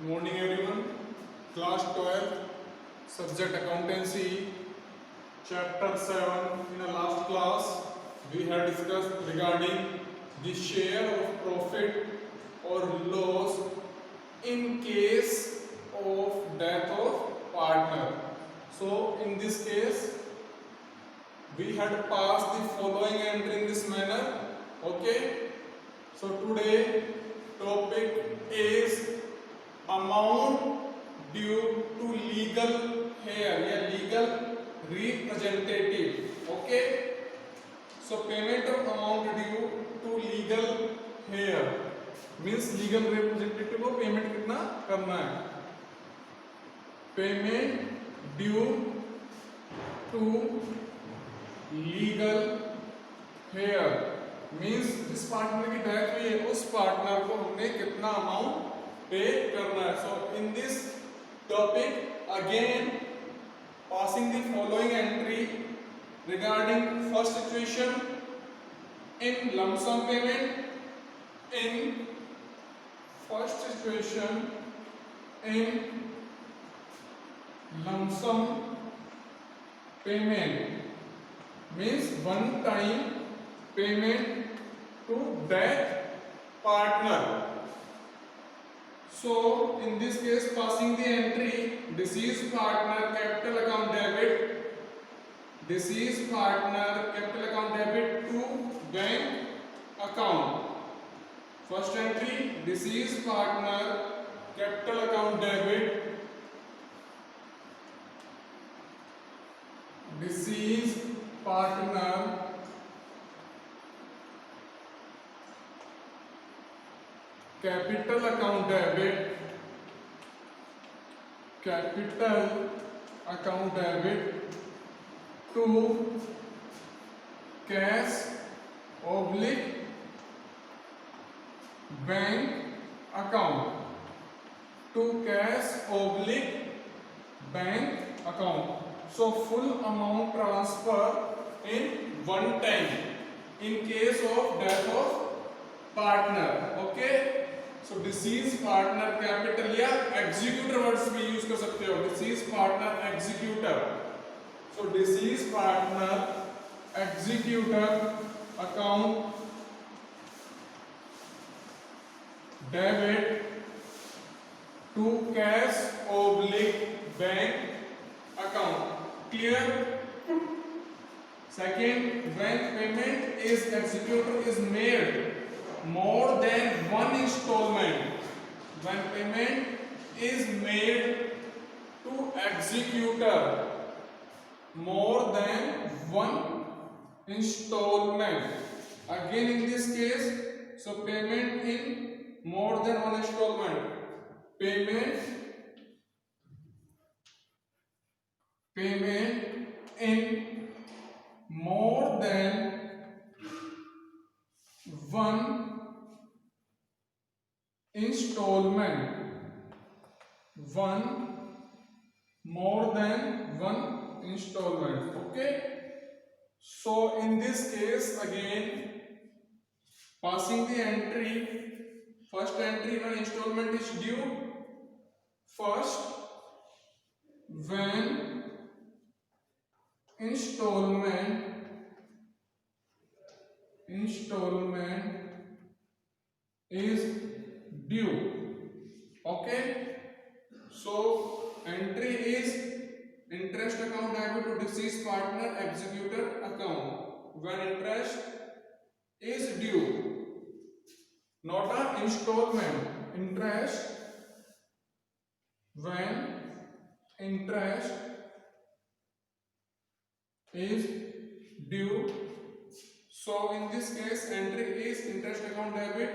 Good morning everyone. Class 12, subject accountancy, chapter 7. In the last class, we had discussed regarding the share of profit or loss in case of death of partner. So in this case, we had passed the following entry in this manner. Okay. So today topic is amount due to legal heir या legal representative. Okay. So payment of amount due to legal heir means legal representative को payment कितना करना है. Payment due to legal heir means जिस partner की death हुई है उस पार्टनर को हमने कितना अमाउंट पे करना है. So in this topic again passing the following entry regarding first situation in lump sum payment in first situation in lump sum payment means one time payment to death partner. So in this case passing the entry deceased partner capital account debit, deceased partner capital account debit to bank account. First entry deceased partner capital account debit, deceased partner capital account debit, capital account debit to cash oblique bank account, to cash oblique bank account. So full amount transfer in one time in case of death of partner. Okay. So deceased partner capital या executor words भी use कर सकते हो. Deceased partner executor. So deceased partner executor account debit to cash oblique bank account. Clear? Second, when payment is executor is made more than one installment, when payment is made to executor more than one installment, again in this case, so payment in more than one installment, payment in more than one installment, more than one installment. Okay. So in this case again passing the entry, first entry when installment is due, first when installment is due. Okay. So entry is interest account debit to deceased partner executor account when interest is due, not an installment. Interest when interest is due. So in this case entry is interest account debit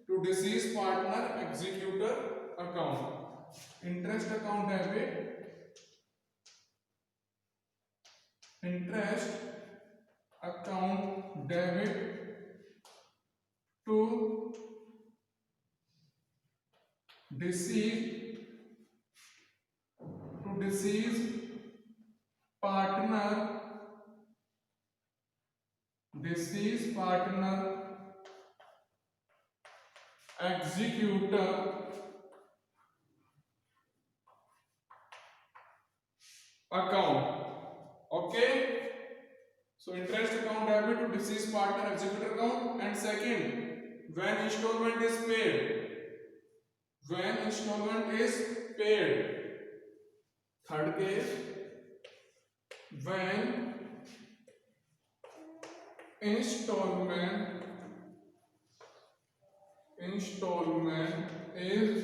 to deceased partner executor account. Interest account debit, interest account debit to deceased partner, deceased partner executor account. Okay. So interest account debit to deceased partner executor account. And second, when installment is paid. When installment is paid. Third case, when installment is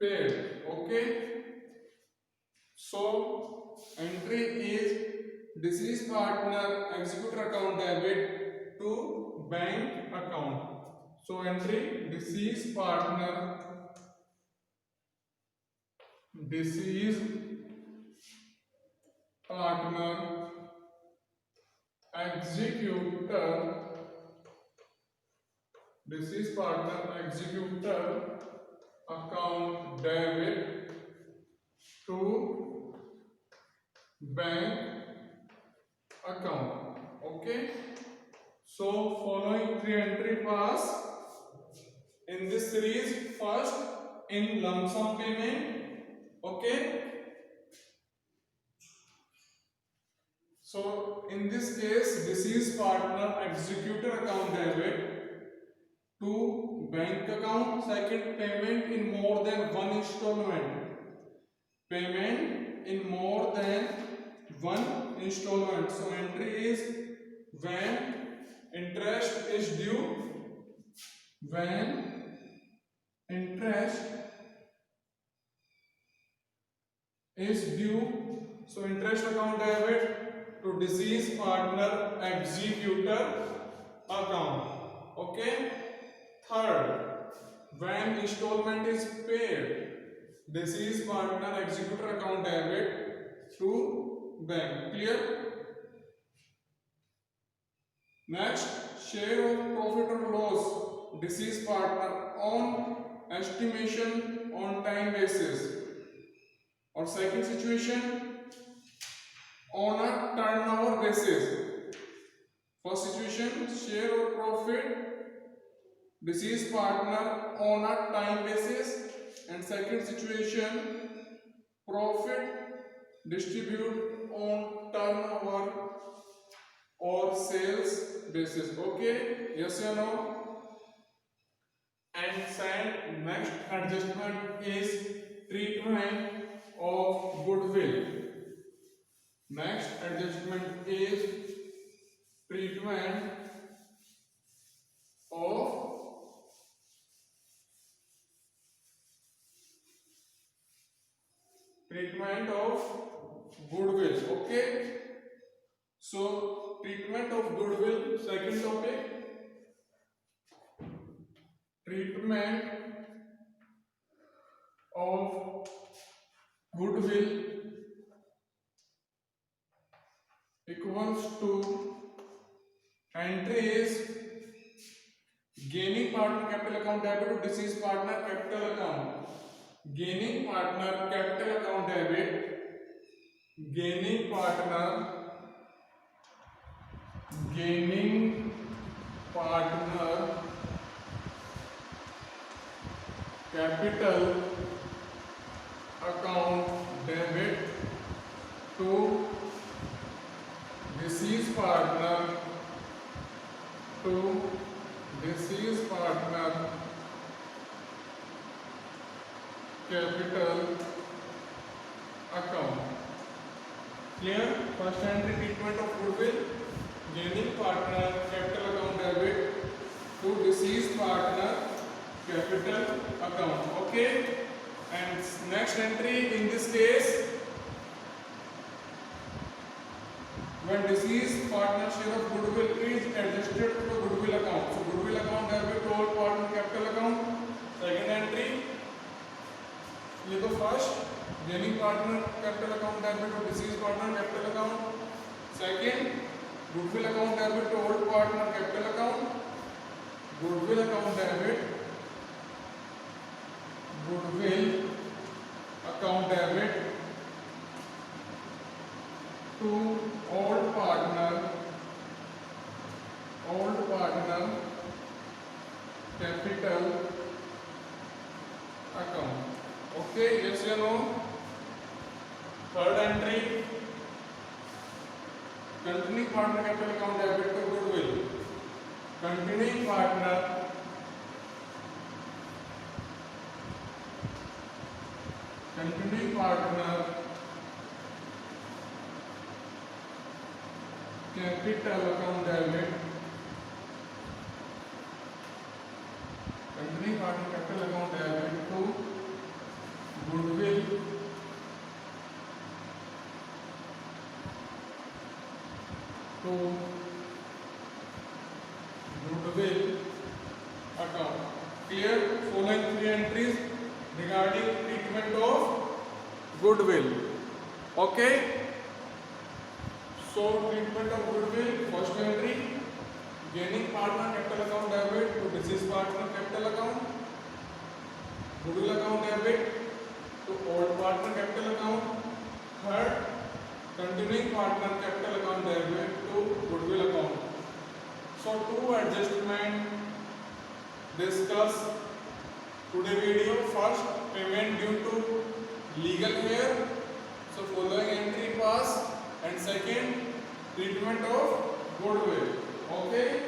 paid. Okay. So entry is deceased partner executor account debit to bank account. So entry deceased partner executor deceased partner executor account debit to bank account. Okay. So following three entry pass in this series. First, in lump sum payment. Okay. So in this case, deceased partner executor account debit to bank account. Second, payment in more than one installment. Payment in more than one installment. So entry is when interest is due. When interest is due. So interest account debit to deceased partner executor account. Okay. Third, when installment is paid, deceased partner executor account debit to bank. Clear? Next, share of profit or loss deceased partner on estimation on time basis. Or second situation, on a turnover basis. First situation, share of profit deceased partner on a time basis. And second situation, profit distribute on turnover or sales basis. Okay, yes or no? And next adjustment is treatment of goodwill. Next adjustment is treatment of goodwill. Okay. So treatment of goodwill, second topic. Treatment of goodwill equals to entry is gaining partner capital account debit to deceased partner capital account. Gaining partner capital account debit. Gaining partner capital account debit to deceased partner capital account. Clear? First entry, treatment of goodwill, gaining partner capital account debit to deceased partner capital account. Okay. And next entry in this case, when deceased partner share of goodwill is adjusted to the goodwill account. So goodwill account debit to all partner capital account. Second entry, ये तो first gaining partner capital account debit to deceased partner capital account. Second, goodwill account debit to old partner capital account. Goodwill account debit to old partner capital account. Okay, yes or no? continuing partner capital account debit to goodwill. Continuing partner capital account debit. Continuing partner capital account debit to goodwill. Account. Clear? Following three entries regarding treatment of goodwill. Okay? So treatment of goodwill, first entry, gaining partner capital account debit to deceased partner capital account, goodwill account debit to old partner capital account, third, continuing partner capital account debit to goodwill account. So two adjustment discuss today video. First, payment due to legal hair. So following entry pass, and second, treatment of goodwill. Okay.